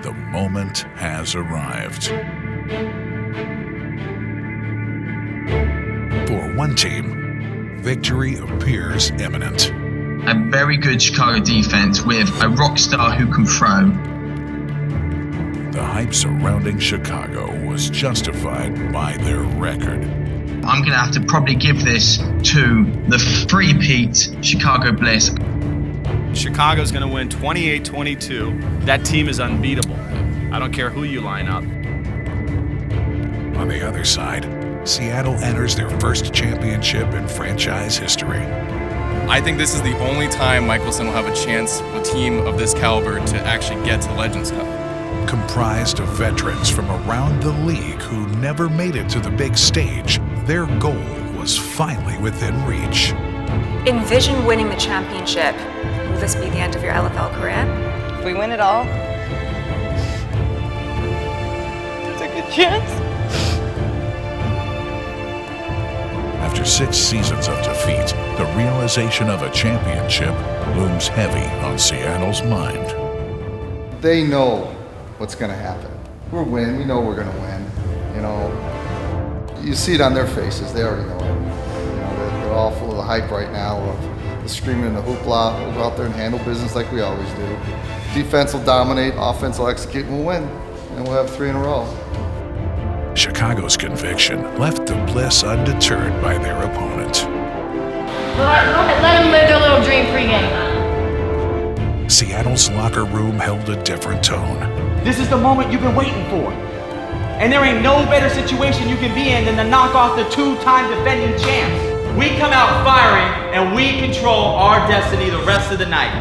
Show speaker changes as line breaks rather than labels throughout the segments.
The moment has arrived. For one team, victory appears imminent.
A very good Chicago defense with a rock star who can throw.
The hype surrounding Chicago was justified by their record.
I'm going to have to probably give this to the three-peat Chicago Bliss.
Chicago's going to win 28-22. That team is unbeatable. I don't care who you line up.
On the other side, Seattle enters their first championship in franchise history.
I think this is the only time Michelson will have a chance with a team of this caliber to actually get to the Legends Cup.
Comprised of veterans from around the league who never made it to the big stage, their goal was finally within reach.
Envision winning the championship. Will this be the end of your LFL career?
If we win it all, there's a good chance.
After 6 seasons of defeat, the realization of a championship looms heavy on Seattle's mind.
They know what's going to happen. We'll win. We know we're going to win. You know, you see it on their faces. They already know it. You know, they're all full of the hype right now of the screaming and the hoopla. We'll go out there and handle business like we always do. Defense will dominate. Offense will execute and we'll win. And we'll have 3 in a row.
Chicago's conviction left the Bliss undeterred by their opponent.
Let them live their little dream pregame.
Seattle's locker room held a different tone.
This is the moment you've been waiting for. And there ain't no better situation you can be in than to knock off the 2-time defending champs. We come out firing and we control our destiny the rest of the night.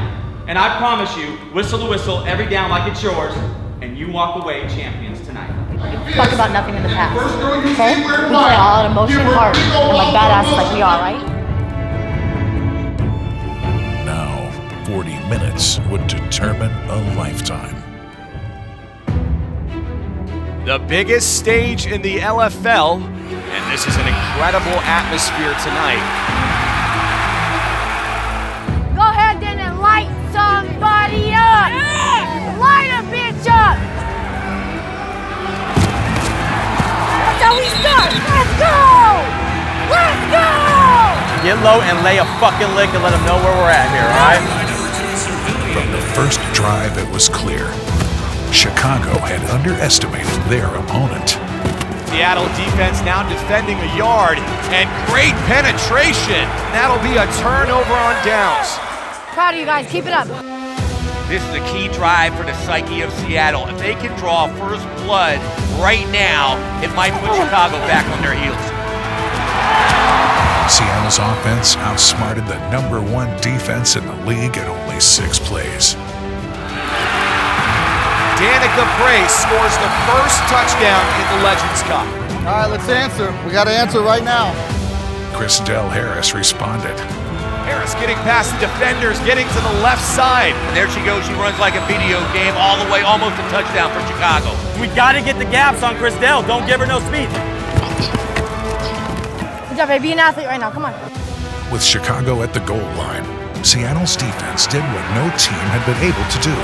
And I promise you, whistle to whistle, every down like it's yours, and you walk away champions tonight.
Talk about nothing in the past, okay? We play all out emotion, heart, and like badasses like we are, right?
Now, 40 minutes would determine a lifetime.
The biggest stage in the LFL, and this is an incredible atmosphere tonight.
Go ahead then and light somebody up! Yeah! Light a bitch up! That's how we start! Let's go! Let's go!
Get low and lay a fucking lick and let them know where we're at here, all right?
From the first drive, it was clear. Chicago had underestimated their opponent.
Seattle defense now defending a yard, and great penetration. That'll be a turnover on downs.
Proud of you guys, keep it up.
This is a key drive for the psyche of Seattle. If they can draw first blood right now, it might put Chicago back on their heels.
Seattle's offense outsmarted the #1 defense in the league in only 6 plays.
Danica Brace scores the first touchdown in the Legends Cup.
All right, let's answer. We got to answer right now.
Chrisdell Harris responded.
Harris getting past the defenders, getting to the left side.
And there she goes. She runs like a video game all the way, almost a touchdown for Chicago.
We gotta get the gaps on Chrisdell. Don't give her no speed.
Good job, baby. Be an athlete right now. Come on.
With Chicago at the goal line, Seattle's defense did what no team had been able to do.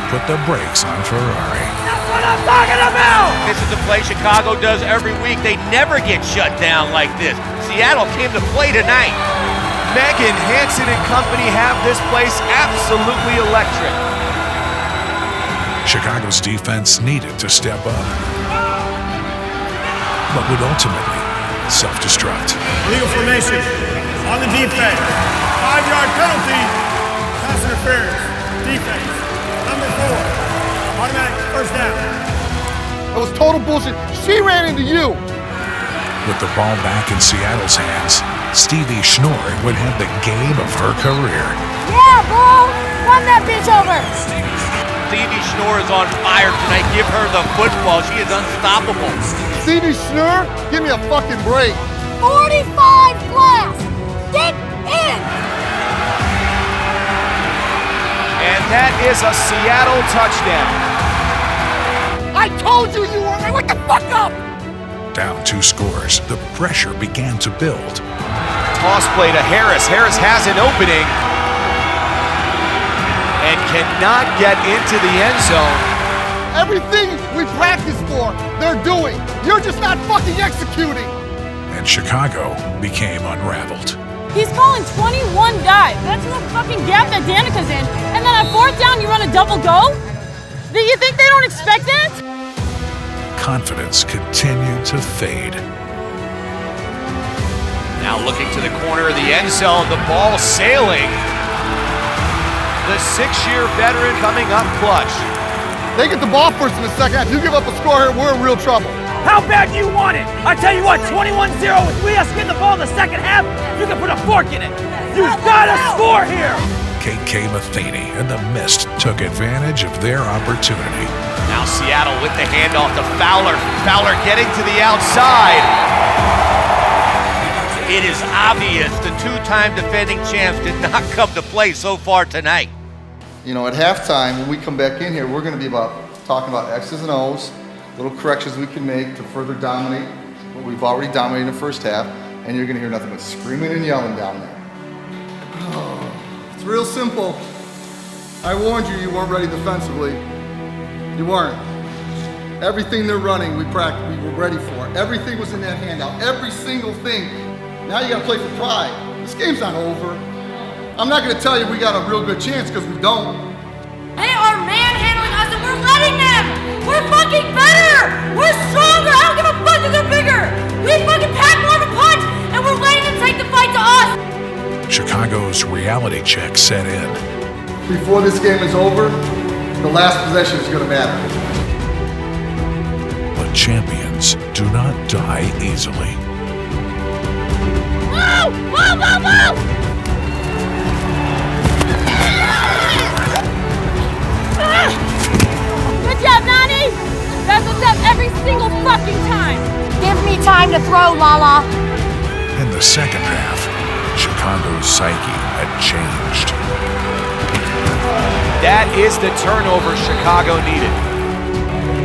Put the brakes on Ferrari.
That's what I'm talking about!
This is the play Chicago does every week. They never get shut down like this. Seattle came to play tonight.
Megan Hansen and company have this place absolutely electric.
Chicago's defense needed to step up, but would ultimately self-destruct.
Legal formation on the defense. 5-yard penalty. Pass interference. Defense. Number 4, automatic first down.
That was total bullshit. She ran into you.
With the ball back in Seattle's hands, Stevie Schnorr would have the game of her career.
Yeah, ball! Run that bitch over!
Stevie Schnorr is on fire tonight. Give her the football. She is unstoppable.
Stevie Schnorr, give me a fucking break.
45 glass! Get in!
And that is a Seattle touchdown.
I told you you were right. What the fuck up?
Down 2 scores, the pressure began to build.
Toss play to Harris. Harris has an opening and cannot get into the end zone.
Everything we practiced for, they're doing. You're just not fucking executing.
And Chicago became unraveled.
He's calling 21 dives. That's the fucking gap that Danica's in. And then on 4th down, you run a double go? Do you think they don't expect that?
Confidence continued to fade.
Now looking to the corner of the end zone, the ball sailing. The 6-year veteran coming up clutch.
They get the ball first in the second half. You give up a score here, we're in real trouble.
How bad do you want it? I tell you what, 21-0 with us getting the ball in the second half, you can put a fork in it. You've got to score here.
KK Matheny and the Mist took advantage of their opportunity.
Now Seattle with the handoff to Fowler. Fowler getting to the outside.
It is obvious the two-time defending champs did not come to play so far tonight.
You know, at halftime, when we come back in here, we're going to be talking about X's and O's, little corrections we can make to further dominate what we've already dominated in the first half, and you're going to hear nothing but screaming and yelling down there. Oh, it's real simple. I warned you, you weren't ready defensively. You weren't. Everything they're running, we were ready for. Everything was in that handout. Every single thing. Now you got to play for pride. This game's not over. I'm not going to tell you we got a real good chance because we don't.
They are manhandling us and we're letting them! We're fucking better! We're stronger! I don't give a fuck if they're bigger! We fucking pack more of a punch and we're letting them take the fight to us!
Chicago's reality check set in.
Before this game is over, the last possession is going to matter.
But champions do not die easily.
Whoa! Whoa, whoa, whoa! Good job, Nani! That's what's up every single fucking time! Give me time to throw, Lala!
In the second half, Chicago's psyche had changed.
That is the turnover Chicago needed.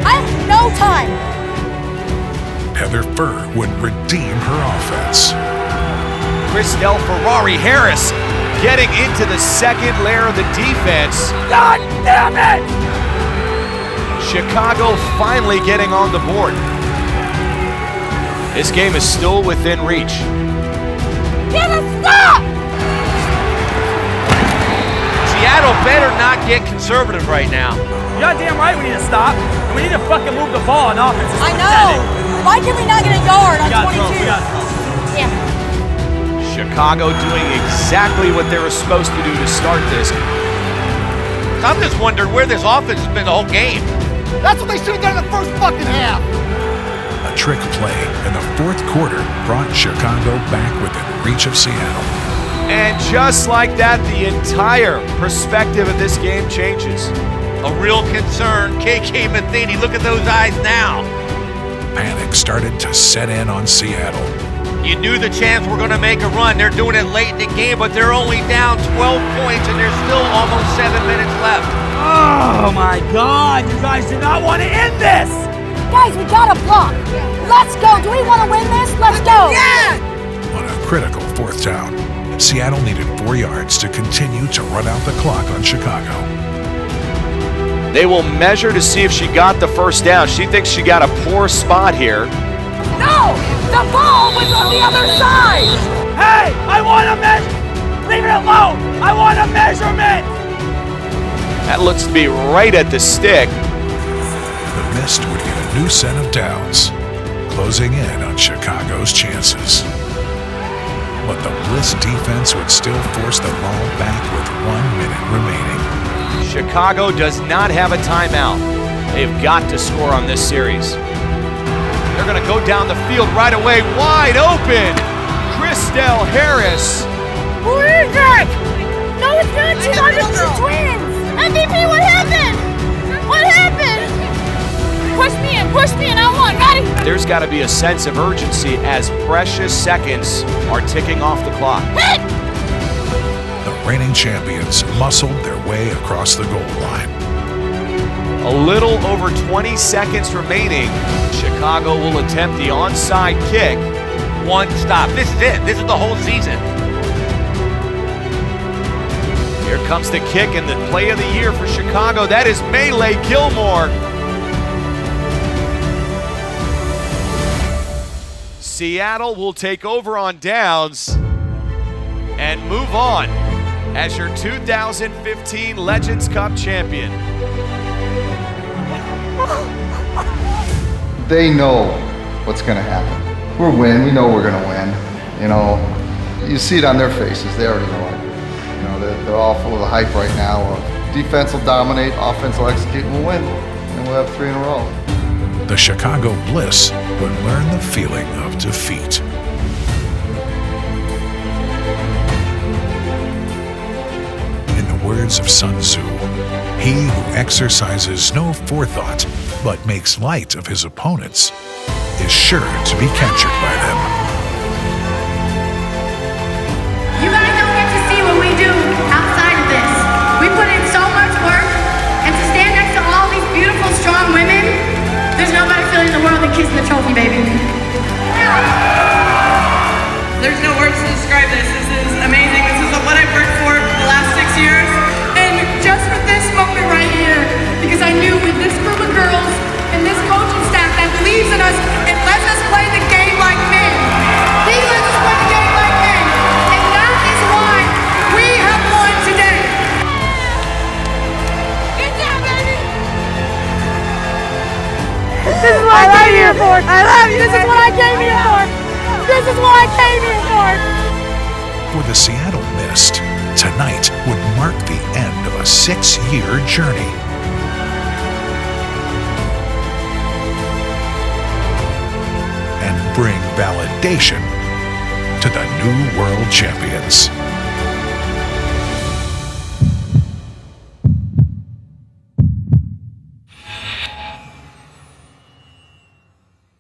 I have no time!
Heather Furr would redeem her offense.
Christelle Ferrari Harris getting into the second layer of the defense.
God damn it!
Chicago finally getting on the board. This game is still within reach.
Get a stop!
Seattle better not get conservative right now.
You're goddamn right we need to stop. And we need to fucking move the ball on offense. It's
I
pathetic.
know! Why can we not get a yard on 22? Yeah.
Chicago doing exactly what they were supposed to do to start this.
I'm just wondering where this offense has been the whole game.
That's what they should have done in the first fucking half.
A trick play in the fourth quarter brought Chicago back within reach of Seattle.
And just like that, the entire perspective of this game changes.
A real concern. KK Matheny, look at those eyes now.
Panic started to set in on Seattle.
You knew the champs were going to make a run. They're doing it late in the game, but they're only down 12 points, and there's still almost 7 minutes left.
Oh my God, you guys do not want to end this!
Guys, we gotta block! Let's go! Do we want to win this? Let's go!
Yeah! On a critical fourth down, Seattle needed 4 yards to continue to run out the clock on Chicago.
They will measure to see if she got the first down. She thinks she got a poor spot here.
No! The ball was on the other side!
Hey, I want a measure! Leave it alone! I want a measurement!
That looks to be right at the stick.
The Mist would get a new set of downs, closing in on Chicago's chances. But the Bliss defense would still force the ball back with 1 minute remaining.
Chicago does not have a timeout. They've got to score on this series. They're going to go down the field right away, wide open. Christelle Harris.
Who is it? No, it's not. She's on the twins. MVP, what happened? What happened? Push me in, I want, Maddie.
There's got to be a sense of urgency as precious seconds are ticking off the clock.
Hit!
The reigning champions muscled their way across the goal line.
A little over 20 seconds remaining. Chicago will attempt the onside kick.
One stop. This is it. This is the whole season.
Here comes the kick and the play of the year for Chicago. That is Melee Gilmore. Seattle will take over on downs and move on as your 2015 Legends Cup champion.
They know what's going to happen. We're win. We know we're going to win. You know, you see it on their faces. They already know it. You know, they're all full of the hype right now of defense will dominate, offense will execute, and we'll win. And we'll have 3 in a row.
The Chicago Bliss would learn the feeling of defeat. In the words of Sun Tzu, he who exercises no forethought but makes light of his opponents is sure to be captured by them.
You guys don't get to see what we do outside of this. We put in so much work, and to stand next to all these beautiful, strong women, there's no better feeling in the world than kissing the trophy, baby.
There's no words to describe this. This is amazing. This is what I've worked for the last 6 years.
And just for this moment right here, because I knew with this group of girls and this coaching staff that believes in us and lets us play the game like men. He lets us play the game like men. And that is why we have won today. Good job, baby. This is what I came here for. I love you. This is what I came here for. This is what I came here for.
For the Seattle Mist, tonight would mark the end of a 6-year journey. And bring validation to the new world champions.